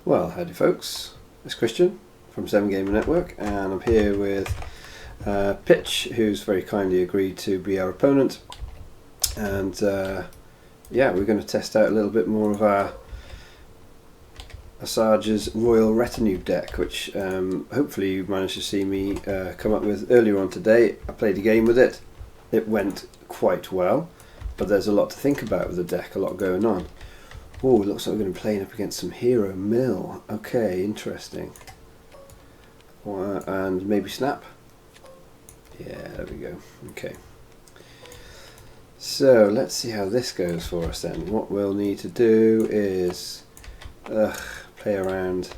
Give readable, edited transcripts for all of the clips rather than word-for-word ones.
Well, howdy folks, it's Christian from 7Gamer Network, and I'm here with Pitch, who's very kindly agreed to be our opponent, and yeah, we're going to test out a little bit more of our Asajj's Royal Retinue deck, which hopefully you managed to see me come up with earlier on today. I played a game with it, it went quite well, but there's a lot to think about with the deck, a lot going on. Oh, it looks like we're going to be playing up against some Hero Mill. Okay, interesting. And maybe Snap? Yeah, there we go. Okay. So, let's see how this goes for us then. What we'll need to do is play around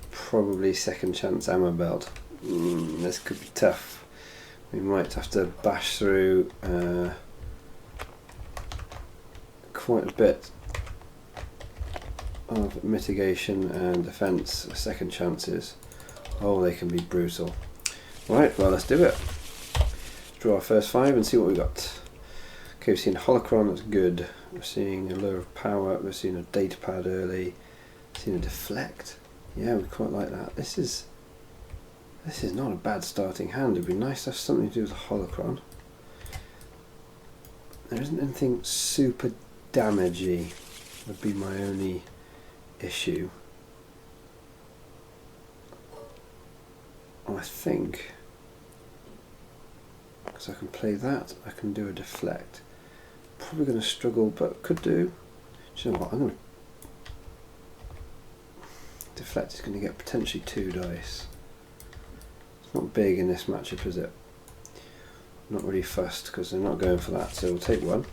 probably second chance ammo belt. This could be tough. We might have to bash through quite a bit of mitigation and defense. Second chances, oh, they can be brutal. Right, well, let's do it. Draw our first 5 and see what we got. Okay, we've seen Holocron, that's good. We're seeing a Lure of Power, we're seeing a data pad early, seeing a deflect. Yeah, we quite like that. This is not a bad starting hand. It'd be nice to have something to do with the Holocron. There isn't anything super damagey, would be my only issue. I think because I can play that, I can do a deflect. Probably going to struggle, but could do. Do you know what? I'm going to deflect is going to get potentially 2 dice. It's not big in this matchup, is it? Not really fussed because they're not going for that, so we'll take 1.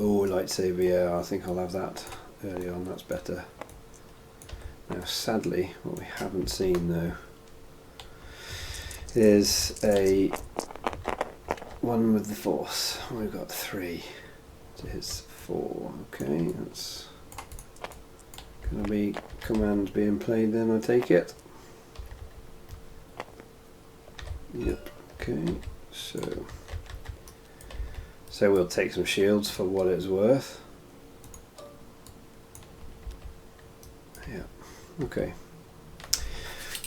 Oh, lightsaber, yeah, I think I'll have that early on, that's better. Now sadly, what we haven't seen though is a one with the force. We've got 3 to his 4. Okay, that's going to be command being played then, I take it. Yep, okay, so we'll take some shields for what it's worth. Yeah, okay.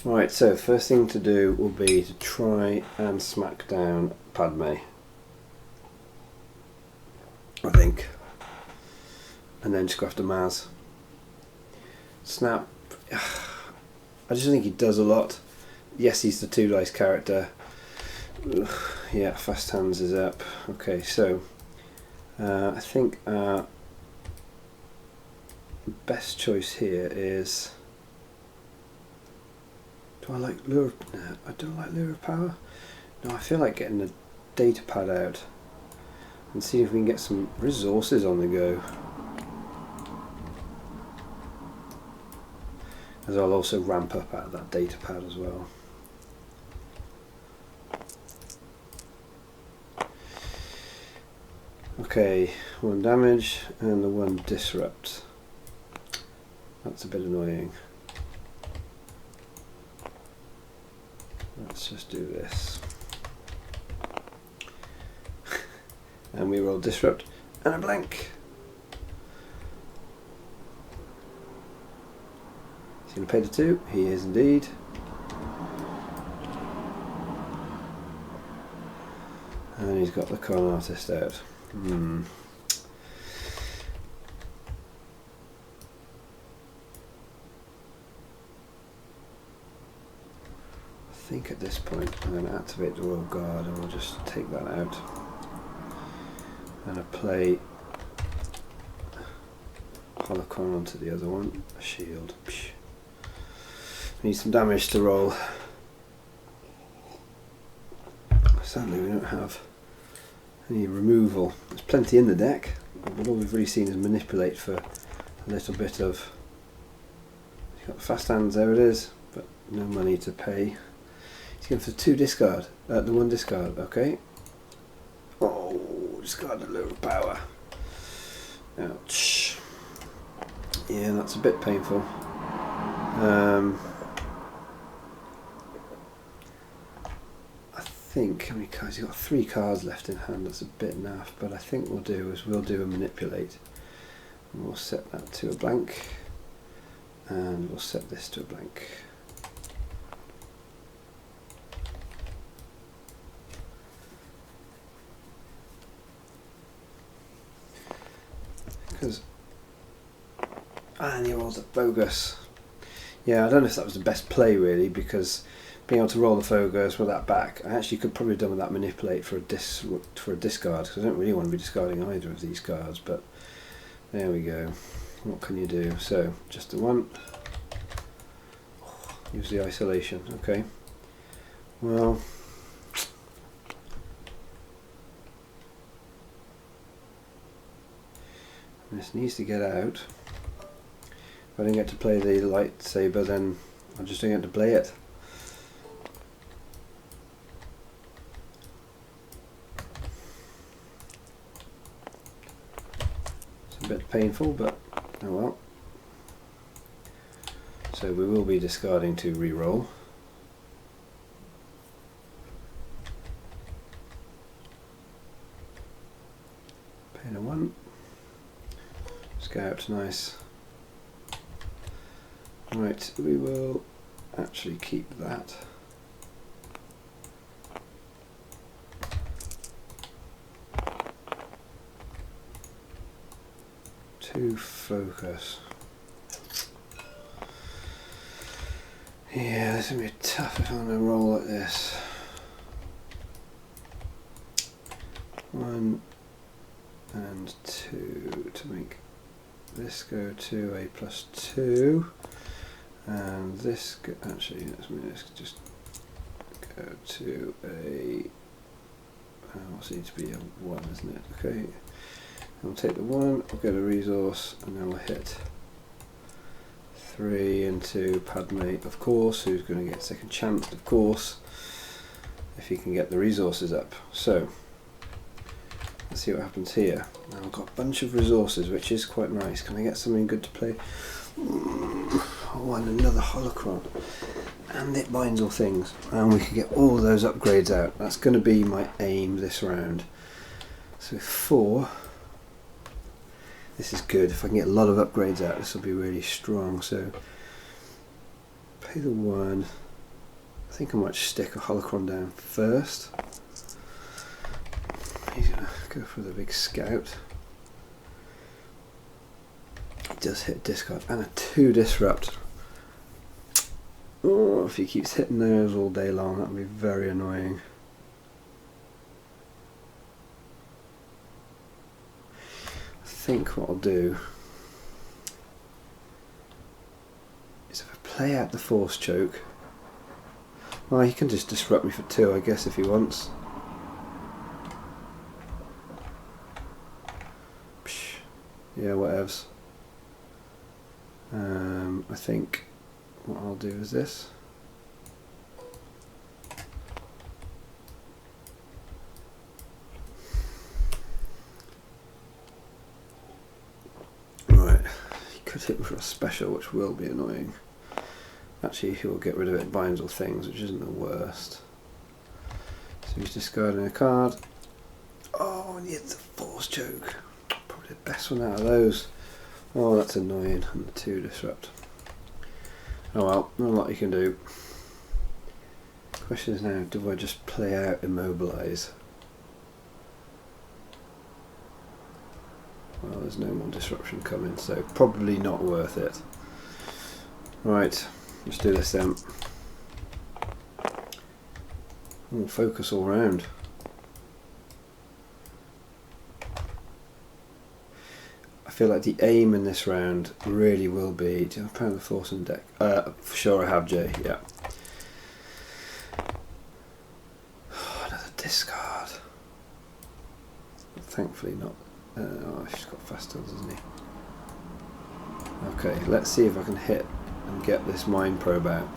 Right, so first thing to do will be to try and smack down Padme, I think. And then just go after Maz. Snap, I just think he does a lot. Yes, he's the 2 dice character. Yeah, fast hands is up. Okay, so I think our best choice here is. Do I like Lure? No, I don't like Lure of Power. No, I feel like getting the data pad out and see if we can get some resources on the go. As I'll also ramp up out of that data pad as well. Okay, 1 damage and the 1 disrupt. That's a bit annoying. Let's just do this. And we roll disrupt and a blank. He's going to pay the 2. He is indeed. And he's got the con artist out. I think at this point I'm going to activate the Royal Guard and we'll just take that out. And I play Holocron onto the other one. A shield. We need some damage to roll. Sadly we don't have any removal. There's plenty in the deck, but all we've really seen is manipulate for a little bit of. You've got fast hands, there it is, but no money to pay. He's going for 2 discard, the 1 discard, okay. Oh, discard a little power. Ouch. Yeah, that's a bit painful. I think, how many cards? He's got 3 cards left in hand, that's a bit naff, but I think what we'll do is we'll do a manipulate. And we'll set that to a blank. and we'll set this to a blank. Because and he rolls a focus. Yeah, I don't know if that was the best play really, because being able to roll the focus with that back, I actually could probably have done with that manipulate for a discard, because I don't really want to be discarding either of these cards, but there we go. What can you do? So just the one. Use the isolation. Okay. Well, this needs to get out. If I don't get to play the lightsaber, then I just don't get to play it. It's a bit painful, but oh well. So we will be discarding to re-roll. Pain a 1. Scout, nice. Right, we will actually keep that. To focus. Yeah, this is going to be tough if I'm going to roll like this. 1 and 2 to make this go to a +2, and this go, actually let's just go to a what's need to be a 1, isn't it? Okay, and we'll take the 1, we'll get a resource, and then we'll hit 3 into Padme, of course, who's going to get second chance, of course, if he can get the resources up. So let's see what happens here. Now I've got a bunch of resources, which is quite nice. Can I get something good to play? Oh, and another holocron. And it binds all things. And we can get all those upgrades out. That's going to be my aim this round. So 4. This is good. If I can get a lot of upgrades out, this will be really strong. So pay the 1. I think I might stick a holocron down first. He's going to go for the big scout. He does hit discard and a 2 disrupt. Oh, if he keeps hitting those all day long, that would be very annoying. I think what I'll do is if I play out the force choke, well, he can just disrupt me for 2, I guess, if he wants. Yeah, whatevs. I think what I'll do is this. Right, he could hit me for a special, which will be annoying. Actually, he'll get rid of it, binds all things, which isn't the worst. So he's discarding a card. Oh, and he hits the force choke. Probably the best one out of those. Oh, that's annoying. And the 2 disrupt. Oh well, not a lot you can do. Question is now, do I just play out immobilize? Well, there's no more disruption coming, so probably not worth it. Right, let's do this then. We'll focus all round. I feel like the aim in this round really will be, do I have Power of the Force on deck? For sure I have, Jay, yeah. Oh, another discard. Thankfully not. Oh, he's got fast tills, hasn't he? Okay, let's see if I can hit and get this mind probe out.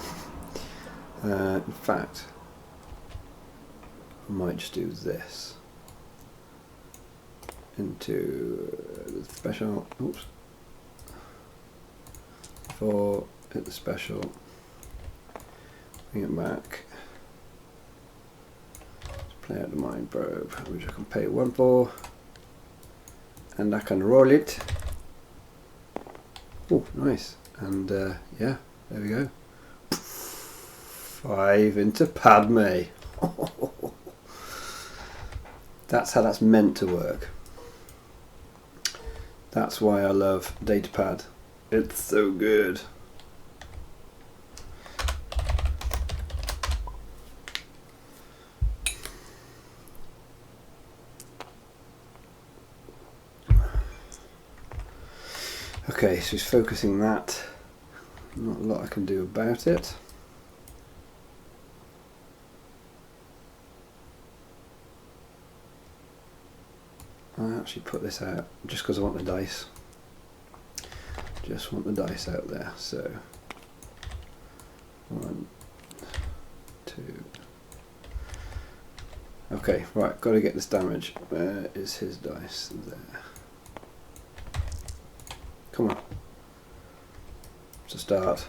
In fact, I might just do this. Into the special, oops, 4, hit the special, bring it back, play out the mind probe, which I can pay 1 for, and I can roll it. Oh, nice, And yeah, there we go. 5 into Padme. That's how that's meant to work. That's why I love Datapad. It's so good. Okay, so he's focusing that. Not a lot I can do about it. I actually put this out just because I want the dice. Just want the dice out there. So 1, 2. Okay, right, got to get this damage. Where is his dice? There. Come on. It's a start.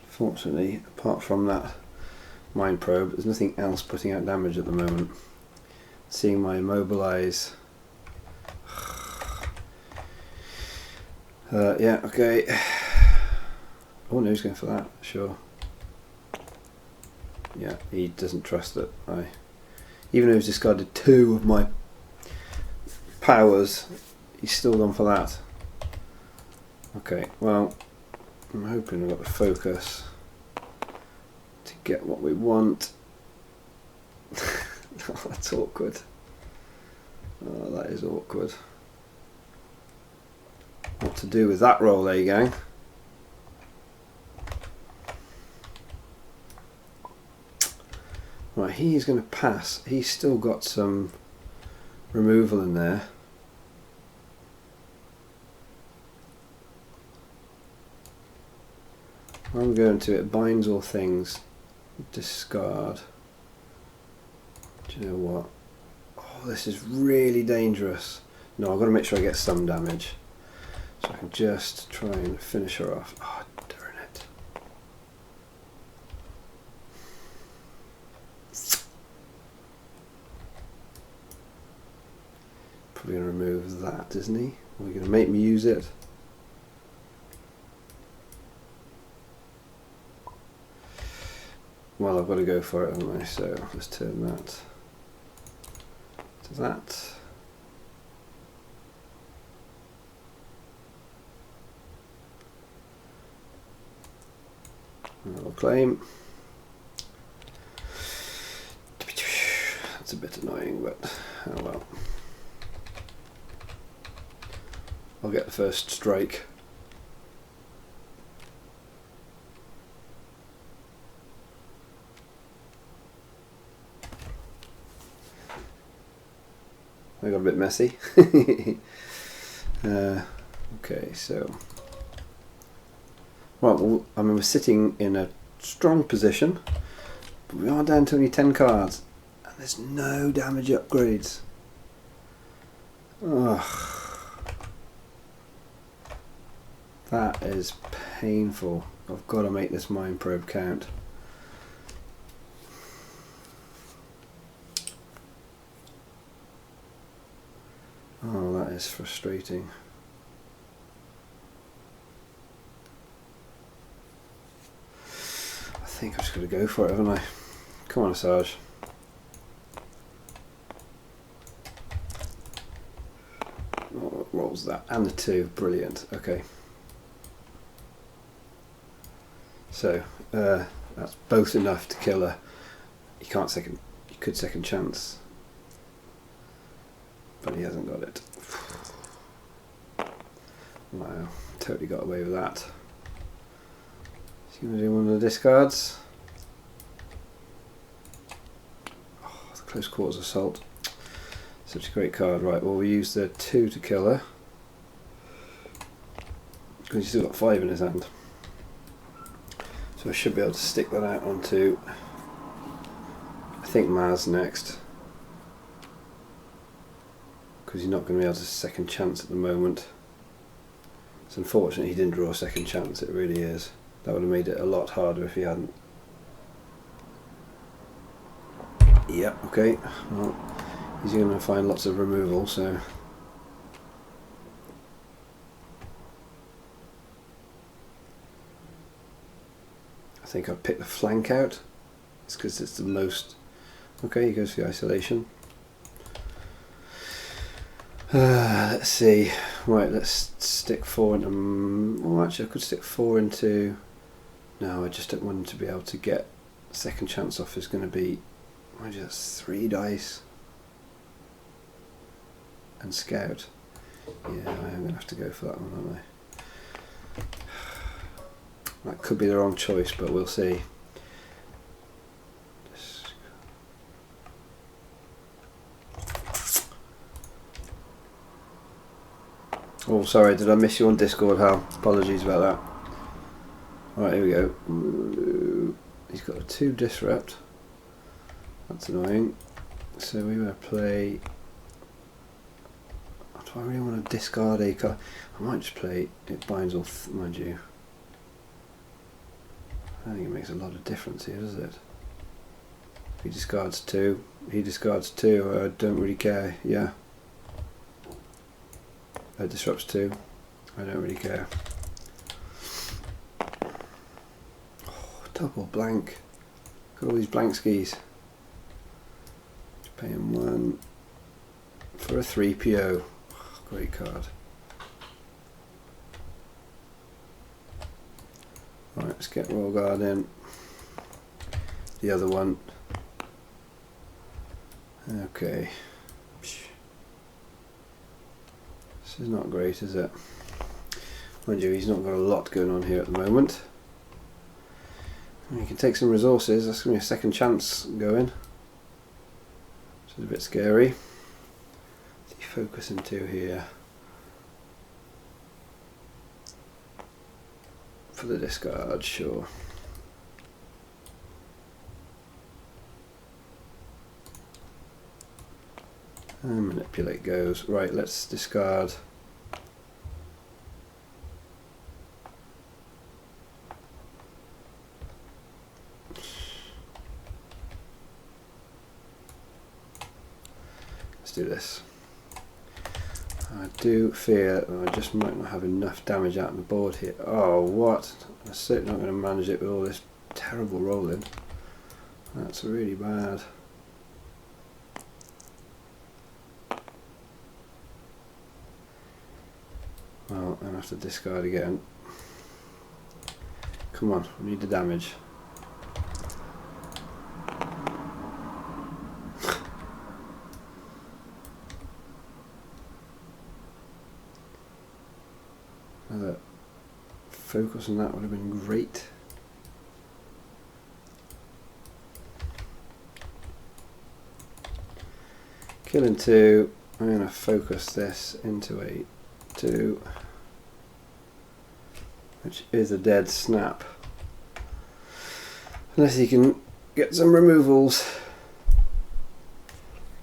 Fortunately, apart from that mind probe, there's nothing else putting out damage at the moment. Seeing my immobilize. Yeah, okay. Oh no, he's going for that, sure. Yeah, he doesn't trust it. Even though he's discarded 2 of my powers, he's still gone for that. Okay, well, I'm hoping I've got the focus to get what we want. Oh, that's awkward. Oh, that is awkward. What to do with that roll, eh, gang? Right, he's going to pass. He's still got some removal in there. I'm going to it. Binds all things. Discard. Do you know what? Oh, this is really dangerous. No, I've got to make sure I get some damage. So I can just try and finish her off. Oh, darn it. Probably going to remove that, isn't he? Are you going to make me use it? Well, I've got to go for it, haven't I? So let's turn that to that. I'll claim. That's a bit annoying, but oh well. I'll get the first strike. I got a bit messy. Okay, so well, I mean, we're sitting in a strong position, but we are down to only 10 cards, and there's no damage upgrades. Ugh. That is painful. I've got to make this mind probe count. Oh, that is frustrating. I think I'm just going to go for it, haven't I? Come on, Asajj. Oh, what was that? And the 2. Brilliant. Okay. So, that's both enough to kill her. You could second chance. But he hasn't got it. Wow, totally got away with that. Is he going to do one of the discards? Oh, the close quarters assault. Such a great card. Right, well, we use the 2 to kill her. Because he's still got 5 in his hand. So I should be able to stick that out onto, I think, Maz next. Because he's not going to be able to second chance at the moment. It's unfortunate he didn't draw a second chance, it really is. That would have made it a lot harder if he hadn't. Yep, okay. Well, he's going to find lots of removal, so I think I'll pick the flank out. It's because it's the most. Okay, he goes for the isolation. Let's see. Right, let's stick 4 into. Oh, actually, I could stick 4 into. No, I just don't want him to be able to get. Second chance off is going to be. I just 3 dice. And scout. Yeah, I am going to have to go for that one, aren't I? That could be the wrong choice, but we'll see. Oh, sorry, did I miss you on Discord, Hal? Apologies about that. Right, here we go. Ooh, he's got a 2 disrupt. That's annoying. So we're going to play. Do I really want to discard a card? I might just play. It binds all, mind you. I don't think it makes a lot of difference here, does it? He discards 2. He discards 2. I don't really care. Yeah. Disrupts 2. I don't really care. Oh, double blank. Got all these blank skis. Just pay him 1 for a 3 PO. Oh, great card. Right, let's get Royal Guard in. The other one. Okay. This is not great, is it? Mind you, he's not got a lot going on here at the moment. He can take some resources. That's going to be a second chance going. Which is a bit scary. What's he focus into here? For the discard, sure. And manipulate goes. Right, let's discard. Let's do this. I do fear that I just might not have enough damage out on the board here. Oh, what? I'm certainly not going to manage it with all this terrible rolling. That's really bad. Well, I'm going to have to discard again. Come on, we need the damage. Another focus on that would have been great. Killing 2. I'm going to focus this into a 2, which is a dead snap. Unless he can get some removals.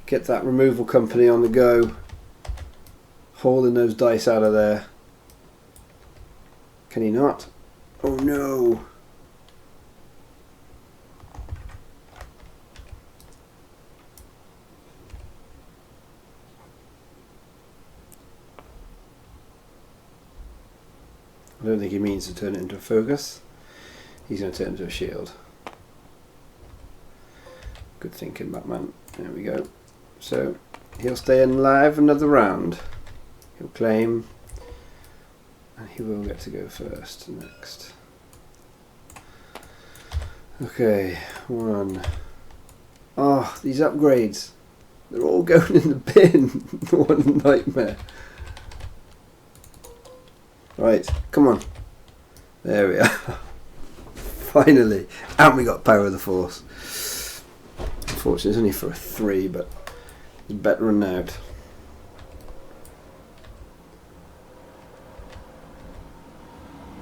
Get that removal company on the go. Hauling those dice out of there. Can he not? Oh no! I don't think he means to turn it into a focus. He's going to turn it into a shield. Good thinking, Batman. There we go. So he'll stay in live another round. He'll claim, and he will get to go first next. Okay, 1. Oh, these upgrades. They're all going in the bin. What a nightmare. Right, come on. There we are. Finally. And we got Power of the Force. Unfortunately, it's only for a 3, but it's better than out.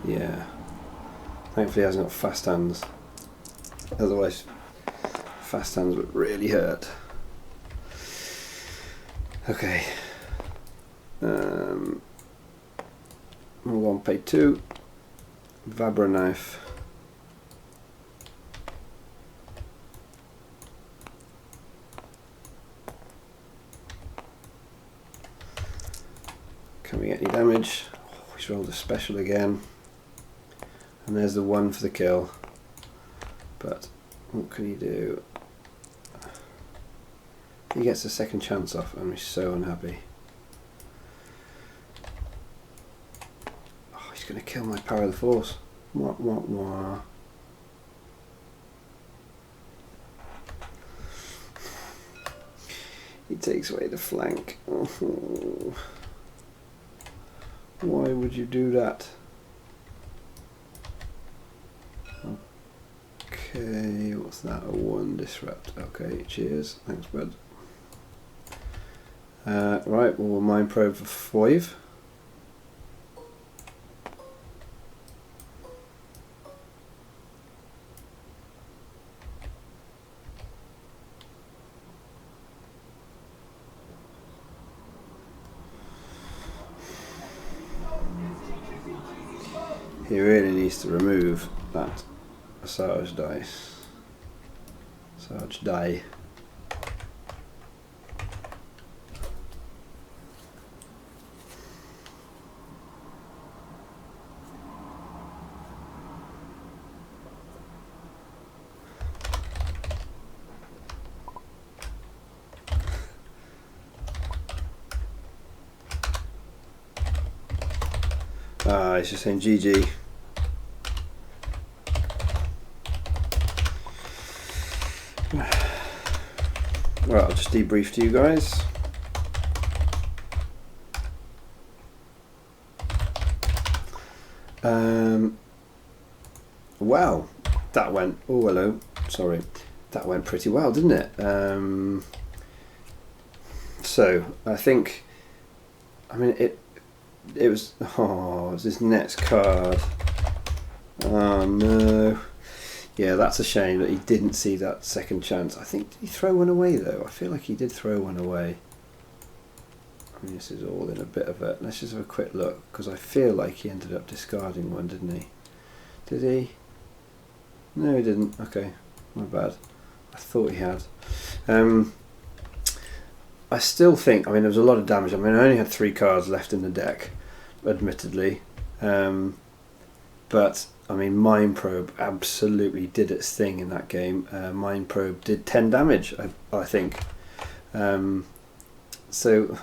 Yeah. Thankfully, he hasn't got fast hands. Otherwise, fast hands would really hurt. Okay. We'll go on, pay 2. Vabra knife. Can we get any damage? Oh, he's rolled a special again. And there's the 1 for the kill. but what can he do? He gets a second chance off, and he's so unhappy. Oh, he's going to kill my power of the force. Wah, wah, wah. He takes away the flank. Oh. Why would you do that? Okay, what's that? A 1 disrupt. Okay, cheers. Thanks, bud. Right, well, we'll mind probe for 5. He really needs to remove that Asajj dice. Asajj die. Ah, he's just saying GG. Right, I'll just debrief to you guys. Wow, that went, oh hello, sorry, that went pretty well, didn't it? So, I think, I mean, it was, oh, it was his next card. Oh no. Yeah, that's a shame that he didn't see that second chance. I think, did he throw one away though? I feel like he did throw one away. I mean, this is all in a bit of a, let's just have a quick look, because I feel like he ended up discarding one, didn't he? Did he? No, he didn't. Okay, my bad. I thought he had. I still think, I mean, there was a lot of damage. I mean, I only had 3 cards left in the deck, admittedly. But I mean, Mind Probe absolutely did its thing in that game. Mind Probe did 10 damage, I think. So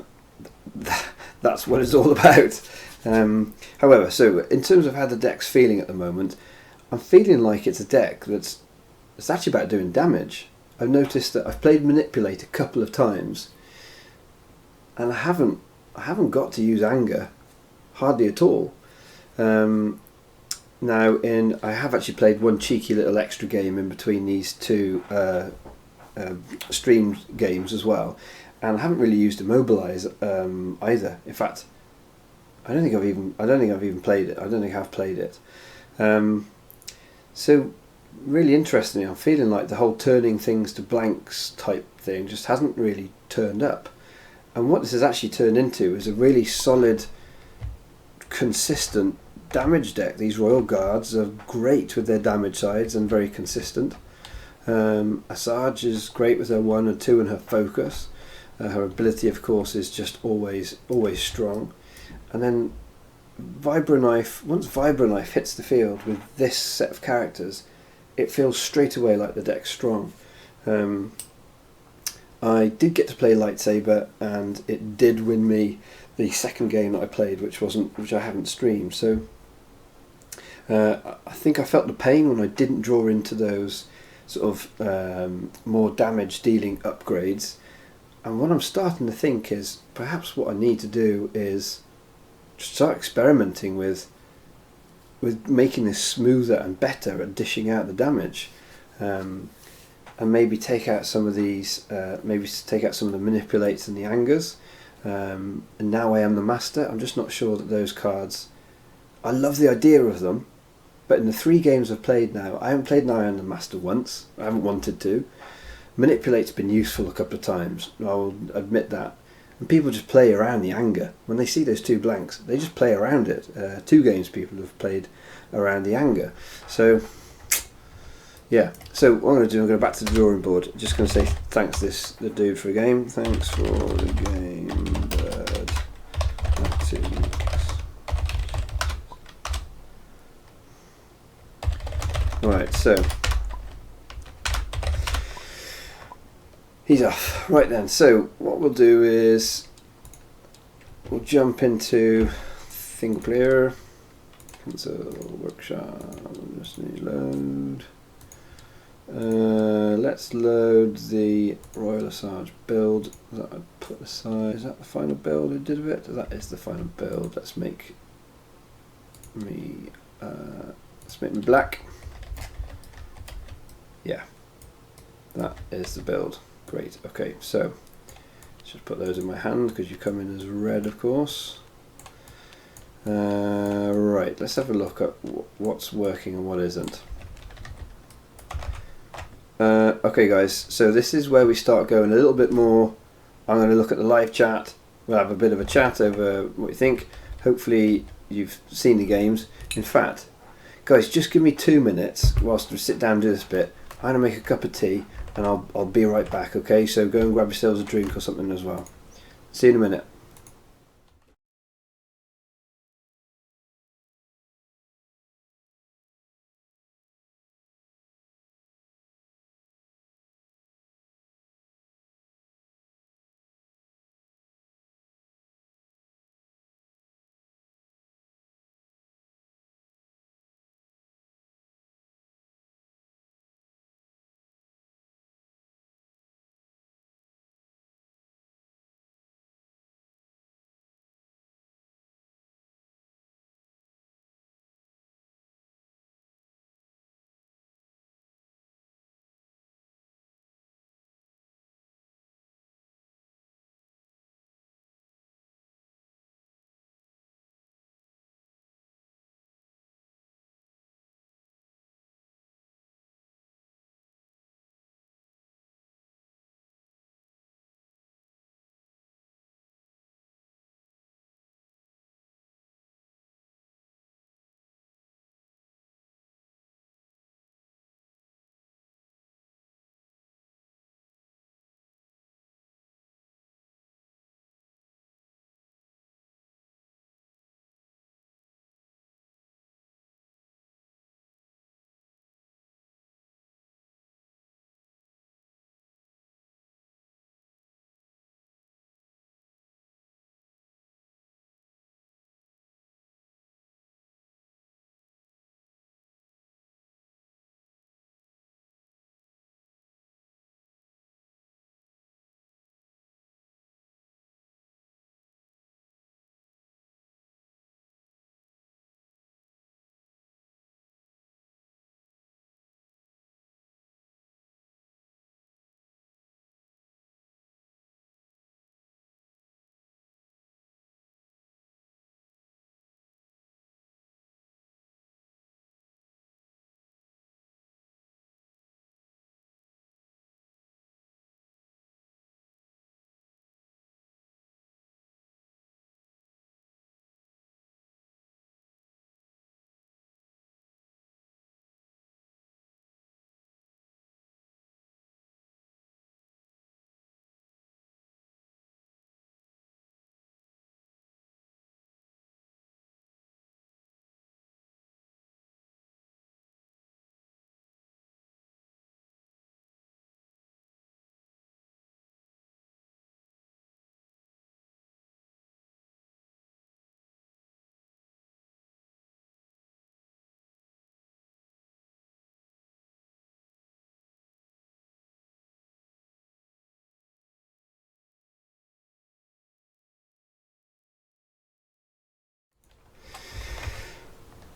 that's what it's all about. However, so in terms of how the deck's feeling at the moment, I'm feeling like it's a deck it's actually about doing damage. I've noticed that I've played Manipulate a couple of times, and I haven't got to use Anger hardly at all. Now, I have actually played one cheeky little extra game in between these 2 stream games as well, and I haven't really used Immobilize either. In fact, I don't think I've even played it. I don't think I've played it. So, really interestingly, I'm feeling like the whole turning things to blanks type thing just hasn't really turned up. And what this has actually turned into is a really solid, consistent damage deck. These Royal Guards are great with their damage sides and very consistent. Asajj is great with her 1 and 2 and her focus. Her ability, of course, is just always strong. And then Vibroknife, once Vibroknife hits the field with this set of characters, it feels straight away like the deck's strong. I did get to play Lightsaber, and it did win me the second game that I played, which I haven't streamed. So I think I felt the pain when I didn't draw into those sort of more damage dealing upgrades. And what I'm starting to think is perhaps what I need to do is start experimenting with making this smoother and better at dishing out the damage, and maybe take out some of these, maybe take out some of the Manipulates and the Angers. And now I am the Master. I'm just not sure that those cards, I love the idea of them, but in the 3 games I've played now, I haven't played Now I Am the Master once. I haven't wanted to. Manipulate's been useful a couple of times, I will admit that. And people just play around the Anger. When they see those 2 blanks, they just play around it. 2 games people have played around the Anger. So, yeah. So what I'm going to do, I'm going back to the drawing board. Just going to say thanks the dude for a game. Thanks for the game, bird. Right, so He's off. Right then, so what we'll do is we'll jump into single player, console, workshop, just need load. Let's load the Royal Asajj build that I put aside. Is that the final build I did of it? That is the final build. Let's make me black. Yeah, that is the build. Great. Okay, so let's just put those in my hand because you come in as red, of course. Right, let's have a look at what's working and what isn't. Okay guys, so this is where we start going a little bit more. I'm going to look at the live chat. We'll have a bit of a chat over what you think. Hopefully you've seen the games. In fact, guys, just give me 2 minutes whilst we sit down and do this bit. I'm going to make a cup of tea and I'll be right back, okay? So go and grab yourselves a drink or something as well. See you in a minute.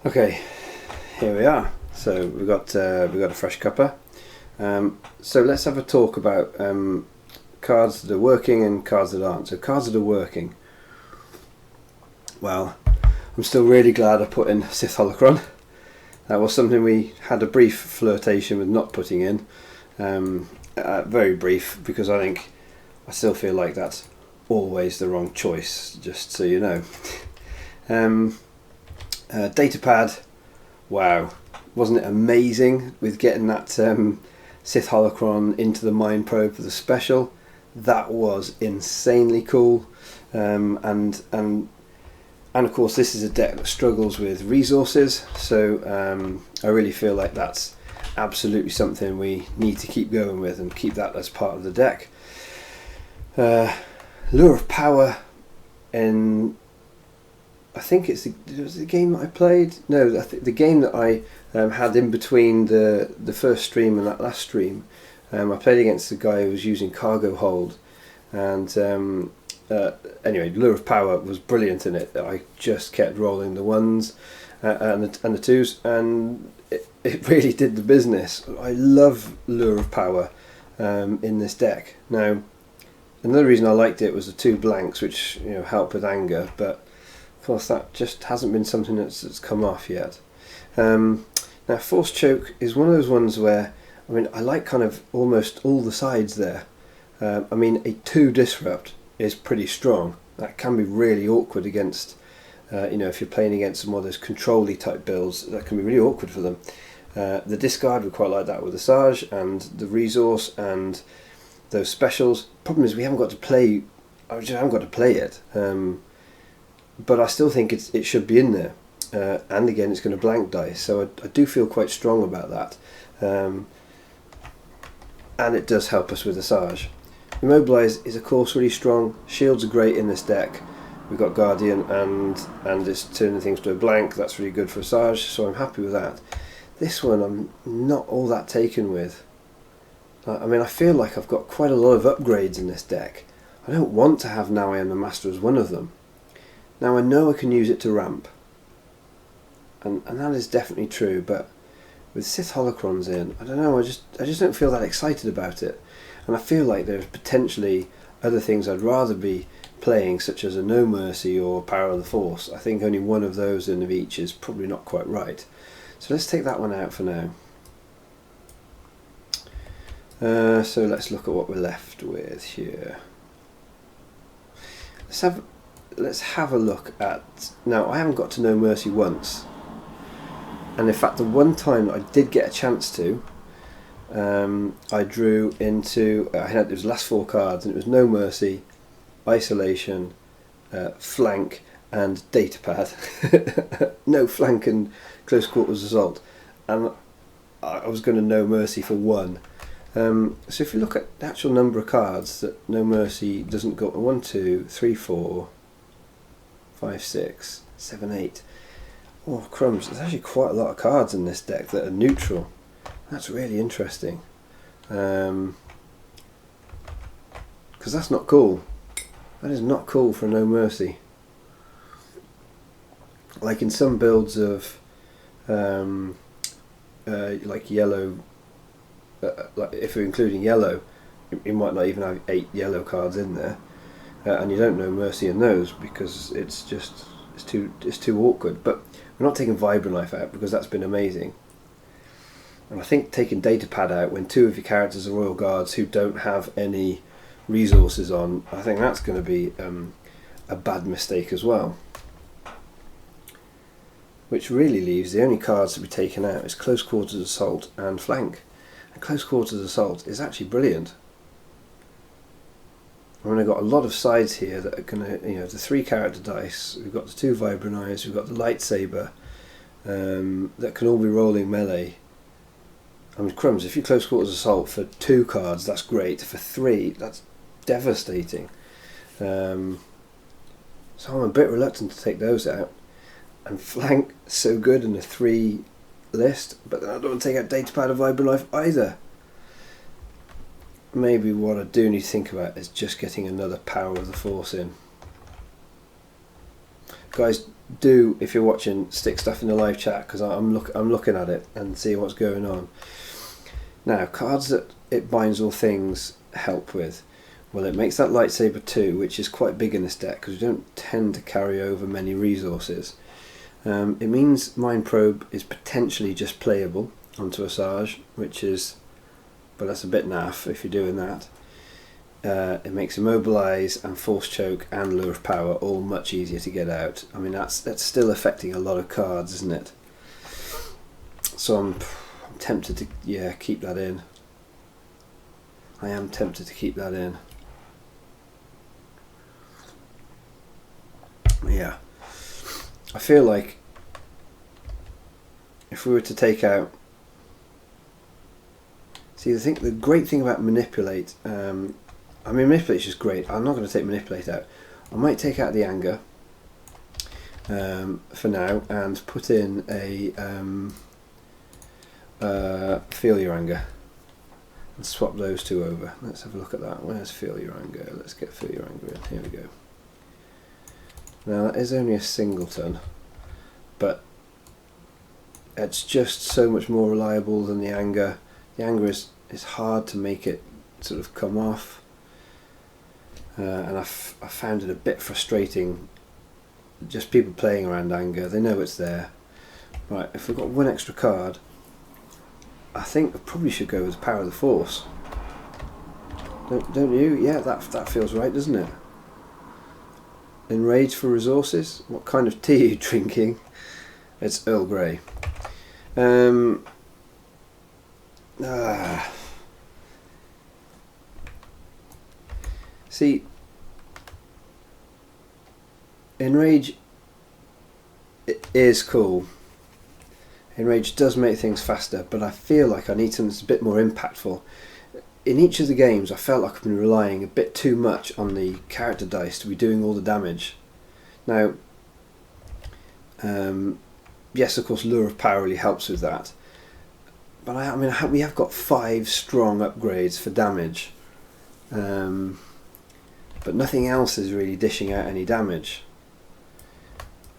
Okay, here we are. So we've got a fresh cuppa. So let's have a talk about cards that are working and cards that aren't. So cards that are working. Well, I'm still really glad I put in Sith Holocron. That was something we had a brief flirtation with not putting in. Very brief, because I still feel like that's always the wrong choice, just so you know. Datapad, wow, wasn't it amazing with getting that Sith Holocron into the Mind Probe for the special? That was insanely cool, and of course this is a deck that struggles with resources, so I really feel like that's absolutely something we need to keep going with and keep that as part of the deck. Lure of Power in, I think it was the game that I played. No, the game that I had in between the first stream and that last stream. I played against the guy who was using cargo hold, and anyway, Lure of Power was brilliant in it. I just kept rolling the ones and the twos, and it really did the business. I love Lure of Power in this deck. Now, another reason I liked it was the 2 blanks, which help with anger, but of course that just hasn't been something that's come off yet. Now, Force Choke is one of those ones where, I mean, I like kind of almost all the sides there. I mean, a 2 disrupt is pretty strong. That can be really awkward against, if you're playing against some of those control-y type builds, that can be really awkward for them. The discard, we quite like that with Asajj, and the resource and those specials. Problem is we haven't got to play. I just haven't got to play it. But I still think it should be in there. And again, it's going to blank dice, so I do feel quite strong about that. And it does help us with Asajj. Immobilize is of course really strong. Shields are great in this deck. We've got Guardian and it's turning things to a blank. That's really good for Asajj, so I'm happy with that. This one I'm not all that taken with. I mean, I feel like I've got quite a lot of upgrades in this deck. I don't want to have Now I Am the Master as one of them. Now I know I can use it to ramp, and that is definitely true, but with Sith Holocrons in, I don't know, I just don't feel that excited about it. And I feel like there's potentially other things I'd rather be playing, such as a No Mercy or Power of the Force. I think only one of those in of each is probably not quite right. So let's take that one out for now. So let's look at what we're left with here. Let's have a look at... Now, I haven't got to No Mercy once. And in fact, the one time I did get a chance to, I drew into... it was the last 4 cards, and it was No Mercy, Isolation, Flank, and Datapad. No Flank and Close Quarters Assault. And I was going to No Mercy for 1. So if you look at the actual number of cards that No Mercy doesn't go... 1, 2, 3, 4, 5, 6, 7, 8... Oh crumbs, there's actually quite a lot of cards in this deck that are neutral. That's really interesting. Because that's not cool. That is not cool for No Mercy. Like in some builds of like yellow, like if you're including yellow, you might not even have 8 yellow cards in there, and you don't No Mercy in those because it's too awkward. But we're not taking Vibrant Life out because that's been amazing. And I think taking Datapad out when 2 of your characters are Royal Guards who don't have any resources on, I think that's going to be a bad mistake as well. Which really leaves the only cards to be taken out is Close Quarters Assault and Flank. And Close Quarters Assault is actually brilliant. I mean, I've got a lot of sides here that are going to, the 3 character dice, we've got the 2 Vibrant Eyes, we've got the lightsaber, that can all be rolling melee. I mean, crumbs, if you Close Quarters Assault for 2 cards, that's great. For 3, that's devastating. So I'm a bit reluctant to take those out. And Flank, so good in a 3 list, but then I don't want to take out Datapad or Vibrant Life either. Maybe what I do need to think about is just getting another Power of the Force in. Guys, do, if you're watching, stick stuff in the live chat because I'm looking at it and see what's going on. Now, cards that it binds all things help with. Well, it makes that lightsaber 2, which is quite big in this deck because we don't tend to carry over many resources. It means Mind Probe is potentially just playable onto Asajj, which is, but that's a bit naff if you're doing that. It makes Immobilize and Force Choke and Lure of Power all much easier to get out. I mean, that's still affecting a lot of cards, isn't it? So I'm tempted to keep that in. I am tempted to keep that in. Yeah. I feel like if we were to take out See, the great thing about manipulate, I mean, manipulate is just great. I'm not going to take manipulate out. I might take out the anger for now and put in a feel your anger and swap those two over. Let's have a look at that. Where's feel your anger? Let's get feel your anger in. Here we go. Now that is only a singleton, but it's just so much more reliable than the anger. The anger is hard to make it sort of come off, and I found it a bit frustrating. Just people playing around anger, they know it's there. Right, if we've got one extra card, I think I probably should go with Power of the Force. Don't you? Yeah, that feels right, doesn't it? Enrage for resources. What kind of tea are you drinking? It's Earl Grey. See, Enrage is cool. Enrage does make things faster, but I feel like I need something that's a bit more impactful. In each of the games, I felt like I've been relying a bit too much on the character dice to be doing all the damage. Now, yes, of course, Lure of Power really helps with that. But I mean, we have got 5 strong upgrades for damage, but nothing else is really dishing out any damage.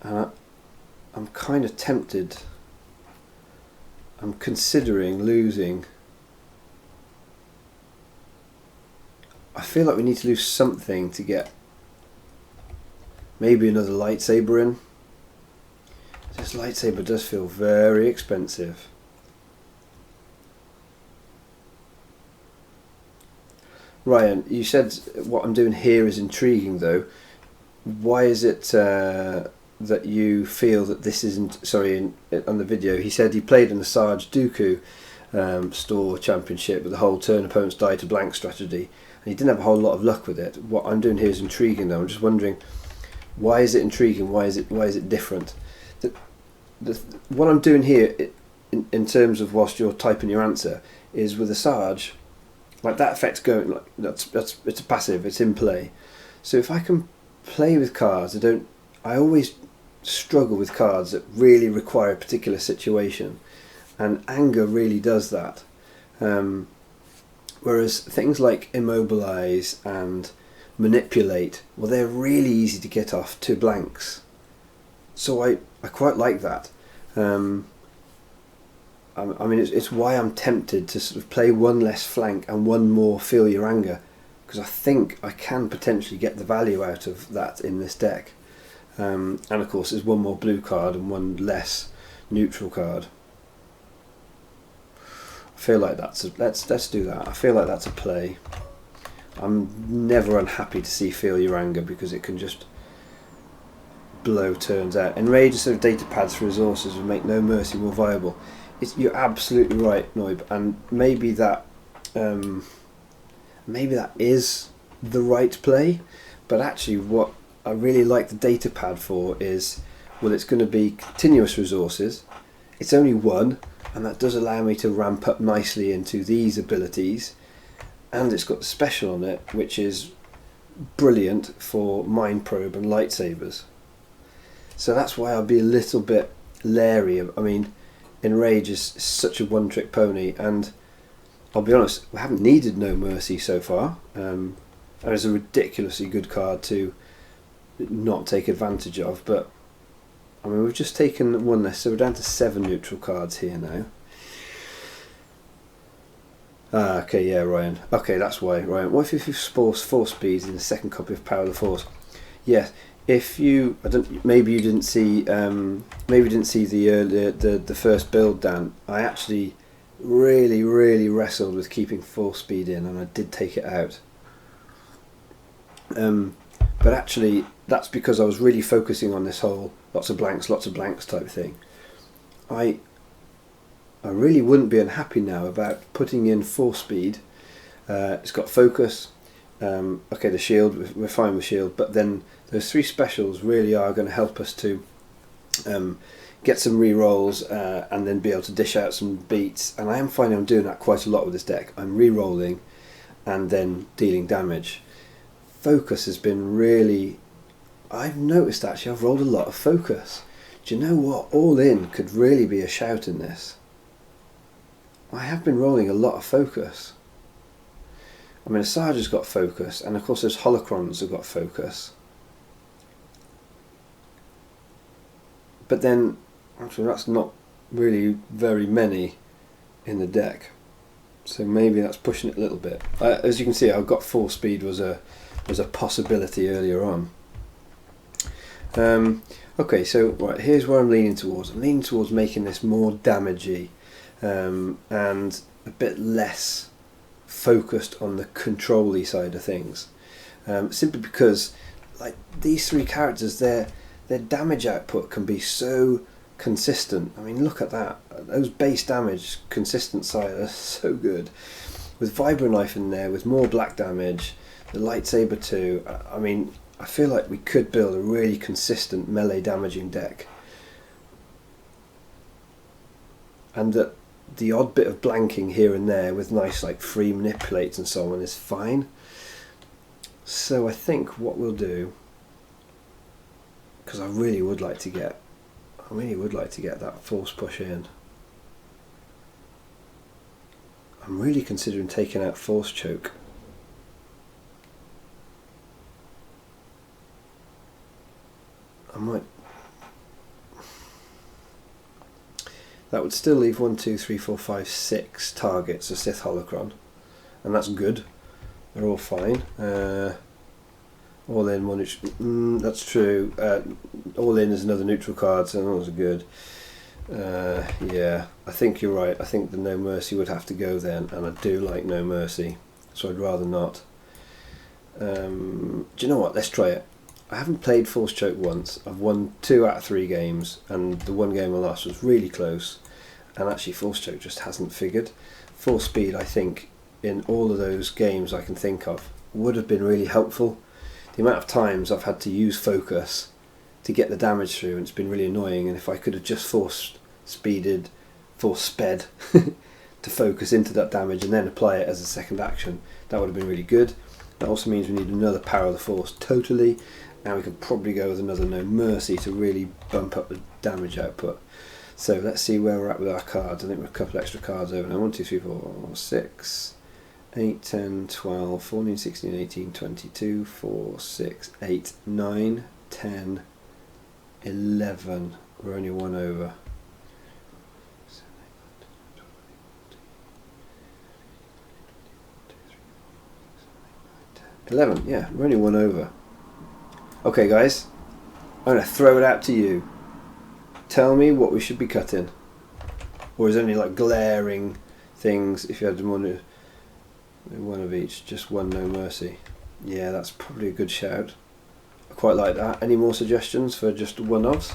And I'm kind of tempted. I'm considering losing. I feel like we need to lose something to get maybe another lightsaber in. This lightsaber does feel very expensive. Ryan, you said what I'm doing here is intriguing though. Why is it that you feel that this isn't... Sorry, on the video he said he played in the Asajj Dooku store championship with the whole turn opponents die to blank strategy, and he didn't have a whole lot of luck with it. What I'm doing here is intriguing though. I'm just wondering, why is it intriguing? Why is it different? What I'm doing here in terms of whilst you're typing your answer is with Asajj, like that effect's going, like it's a passive, it's in play. So if I can play with cards, I always struggle with cards that really require a particular situation, and anger really does that. Whereas things like immobilize and manipulate, well, they're really easy to get off 2 blanks. So I quite like that. I mean, it's why I'm tempted to sort of play 1 less flank and 1 more feel your anger, because I think I can potentially get the value out of that in this deck. And of course there's 1 more blue card and 1 less neutral card. I feel like let's do that. I feel like that's a play. I'm never unhappy to see feel your anger because it can just blow turns out. Enrage instead of data pads for resources will make No Mercy more viable. You're absolutely right, Noib, and maybe that is the right play. But actually, what I really like the data pad for is, well, it's going to be continuous resources. It's only 1, and that does allow me to ramp up nicely into these abilities. And it's got the special on it, which is brilliant for Mind Probe and lightsabers. So that's why I'll be a little bit leery. I mean, Enrage is such a one-trick pony, and I'll be honest, we haven't needed No Mercy so far. And it's a ridiculously good card to not take advantage of, but I mean, we've just taken 1 less, so we're down to 7 neutral cards here now. Okay, yeah, Ryan. Okay, that's why, Ryan. What if you force 4 speeds in the second copy of Power of the Force? Yes. If you, maybe you didn't see, the first build, Dan. I actually really wrestled with keeping 4 speed in, and I did take it out. But actually, that's because I was really focusing on this whole lots of blanks type thing. I really wouldn't be unhappy now about putting in 4 speed. It's got focus. Okay, the shield, we're fine with shield, but then those 3 specials really are going to help us to get some re-rolls, and then be able to dish out some beats. And I am finding I'm doing that quite a lot with this deck. I'm re-rolling and then dealing damage. Focus has been really... I've noticed actually I've rolled a lot of focus. Do you know what? All in could really be a shout in this. I have been rolling a lot of focus. I mean, Asajj has got focus, and of course those holocrons have got focus. But then, actually that's not really very many in the deck. So maybe that's pushing it a little bit. As you can see, I've got force speed was a possibility earlier on. Okay, so right, here's where I'm leaning towards. I'm leaning towards making this more damagey, and a bit less focused on the control-y side of things. Simply because, like, these three characters, their damage output can be so consistent. I mean, look at that. Those base damage consistent side are so good. With Vibro Knife in there, with more black damage, the lightsaber too. I mean, I feel like we could build a really consistent melee damaging deck. And that the odd bit of blanking here and there with nice like free manipulates and so on is fine. So I think what we'll do, because I really would like to get that force push in. I'm really considering taking out force choke. I might. That would still leave 1, 2, 3, 4, 5, 6 targets of Sith Holocron, and that's good. They're all fine. All in one. That's true. All in is another neutral card, so those are good. Yeah, I think you're right. I think the No Mercy would have to go then, and I do like No Mercy, so I'd rather not. Do you know what? Let's try it. I haven't played Force Choke once. I've won 2 out of 3 games, and the one game I lost was really close. And actually, Force Choke just hasn't figured. Force Speed, I think, in all of those games I can think of, would have been really helpful. The amount of times I've had to use focus to get the damage through, and it's been really annoying. And if I could have just force sped to focus into that damage and then apply it as a second action, that would have been really good. That also means we need another Power of the Force totally, and we could probably go with another No Mercy to really bump up the damage output. So let's see where we're at with our cards. I think we're a couple extra cards over now. 1, 2, 3, 4, 6, 8, 10, 12, 14, 16, 18, 22, 4, 6, 8, 9, 10, 11. We're only one over. 11, yeah, we're only one over. Okay guys, I'm going to throw it out to you. Tell me what we should be cutting. Or is there any like glaring things if you had one of each, just one No Mercy? Yeah, that's probably a good shout. I quite like that. Any more suggestions for just one-offs?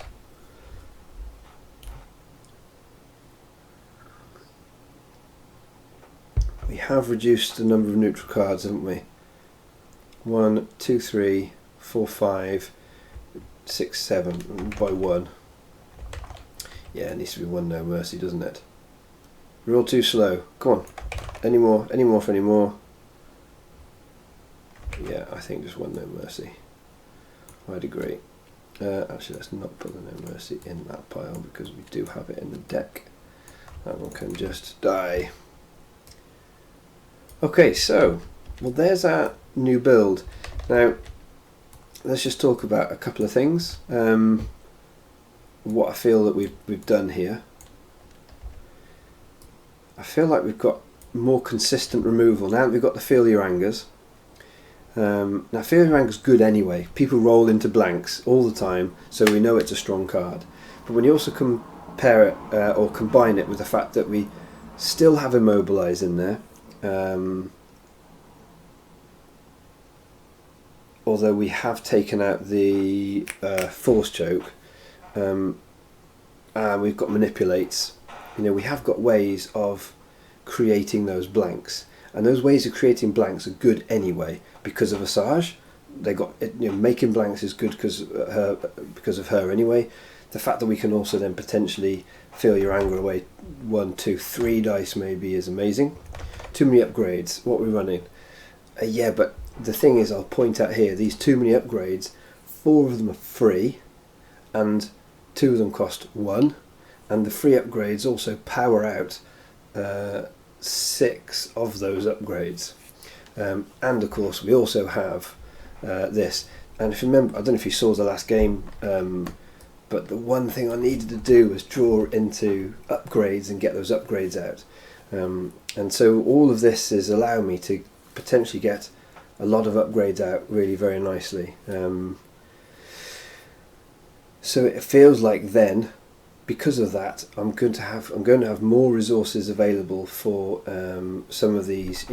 We have reduced the number of neutral cards, haven't we? 1, 2, 3, 4, 5, 6, 7 by 1. Yeah, it needs to be one No Mercy, doesn't it? We're all too slow. Come on. Any more for any more? Yeah, I think just one No Mercy. I'd agree. Actually, let's not put the No Mercy in that pile because we do have it in the deck. That one can just die. Okay, so, well, there's our new build. Now, let's just talk about a couple of things. What I feel that we've done here. I feel like we've got more consistent removal now that we've got the Feel Your Angers. Now Feel Your Anger's good anyway. People roll into blanks all the time, so we know it's a strong card. But when you also compare it or combine it with the fact that we still have Immobilize in there, although we have taken out the Force Choke, and we've got Manipulates. You know, we have got ways of creating those blanks, and those ways of creating blanks are good anyway because of Asajj. They got, you know, making blanks is good because of her anyway. the fact that we can also then potentially fill your anger away 1, 2, 3 dice maybe is amazing. Too many upgrades. What we're running? Yeah, but the thing is, I'll point out here, these too many upgrades, 4 of them are free, and 2 of them cost 1, and the free upgrades also power out 6 of those upgrades. And of course we also have this, and if you remember, I don't know if you saw the last game, but the one thing I needed to do was draw into upgrades and get those upgrades out, and so all of this is allowing me to potentially get a lot of upgrades out really very nicely. So it feels like then, because of that, I'm going to have more resources available for some of these,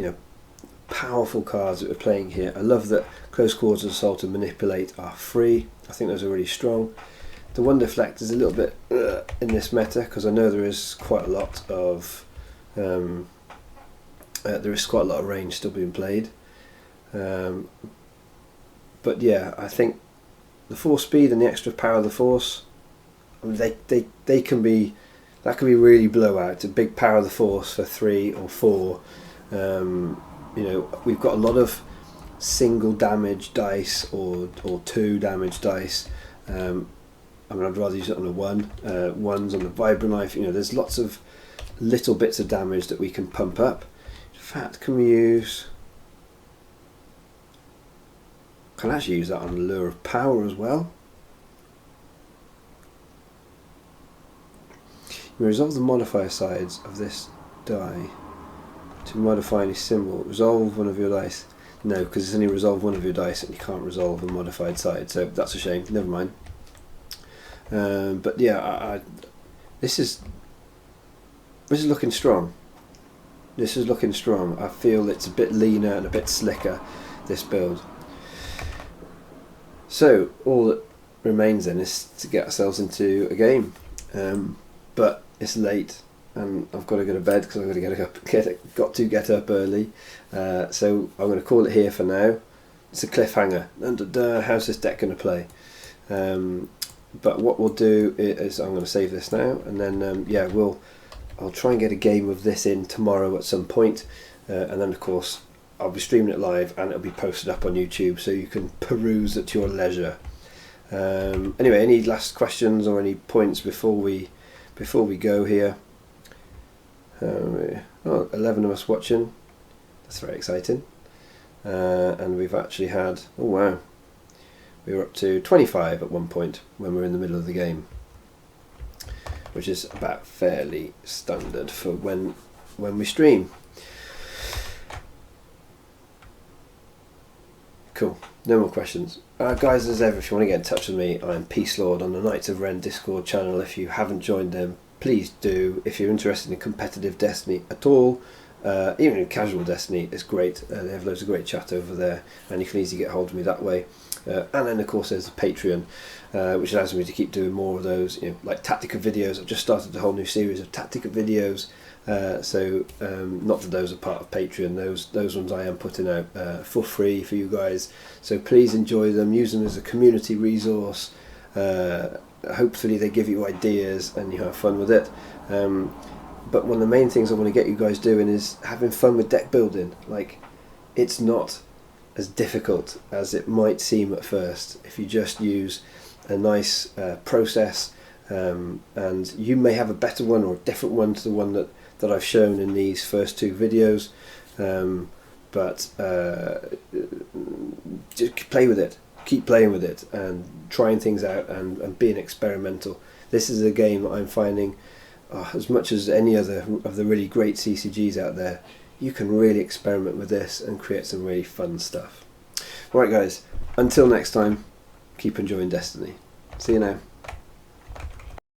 powerful cards that we're playing here. I love that Close Quarters Assault and Manipulate are free. I think those are really strong. The One Deflect is a little bit in this meta, because I know there is quite a lot of range still being played. But yeah, I think the Force Speed and the extra power of the Force, I mean, they can be, that can be really blowout. A big power of the Force for 3 or 4. We've got a lot of single damage dice or 2 damage dice. I'd rather use it on a 1. Ones on the Vibra Knife. There's lots of little bits of damage that we can pump up. In fact, can actually use that on the Lure of Power as well. You resolve the modifier sides of this die to modify any symbol. Resolve one of your dice. No, because it's only resolve one of your dice and you can't resolve a modified side, so that's a shame. Never mind. But yeah, this is looking strong. This is looking strong. I feel it's a bit leaner and a bit slicker, this build. So all that remains then is to get ourselves into a game. But it's late and I've got to go to bed because I've got to get up early. So I'm going to call it here for now. It's a cliffhanger. How's this deck going to play? But what we'll do is I'm going to save this now, and then I'll try and get a game of this in tomorrow at some point, and then of course I'll be streaming it live and it'll be posted up on YouTube so you can peruse at your leisure. Anyway, any last questions or any points before we go here? 11 of us watching. That's very exciting. And we've actually had, oh wow, we were up to 25 at one point when we were in the middle of the game, which is about fairly standard for when we stream. Cool, no more questions. Guys, as ever, if you want to get in touch with me, I'm Peace Lord on the Knights of Ren Discord channel. If you haven't joined them, please do. If you're interested in competitive Destiny at all, even in casual Destiny, it's great. They have loads of great chat over there, and you can easily get hold of me that way. And then of course there's the Patreon, which allows me to keep doing more of those, like Tactica videos. I've just started a whole new series of Tactica videos, not that those are part of Patreon. Those ones I am putting out for free for you guys, so please enjoy them, use them as a community resource. Hopefully they give you ideas and you have fun with it. But one of the main things I want to get you guys doing is having fun with deck building. Like, it's not as difficult as it might seem at first if you just use a nice process, and you may have a better one or a different one to the one that I've shown in these first 2 videos, but just play with it, keep playing with it and trying things out and being experimental. This is a game that I'm finding, as much as any other of the really great CCGs out there, you can really experiment with this and create some really fun stuff. Alright guys, until next time, keep enjoying Destiny. See you now.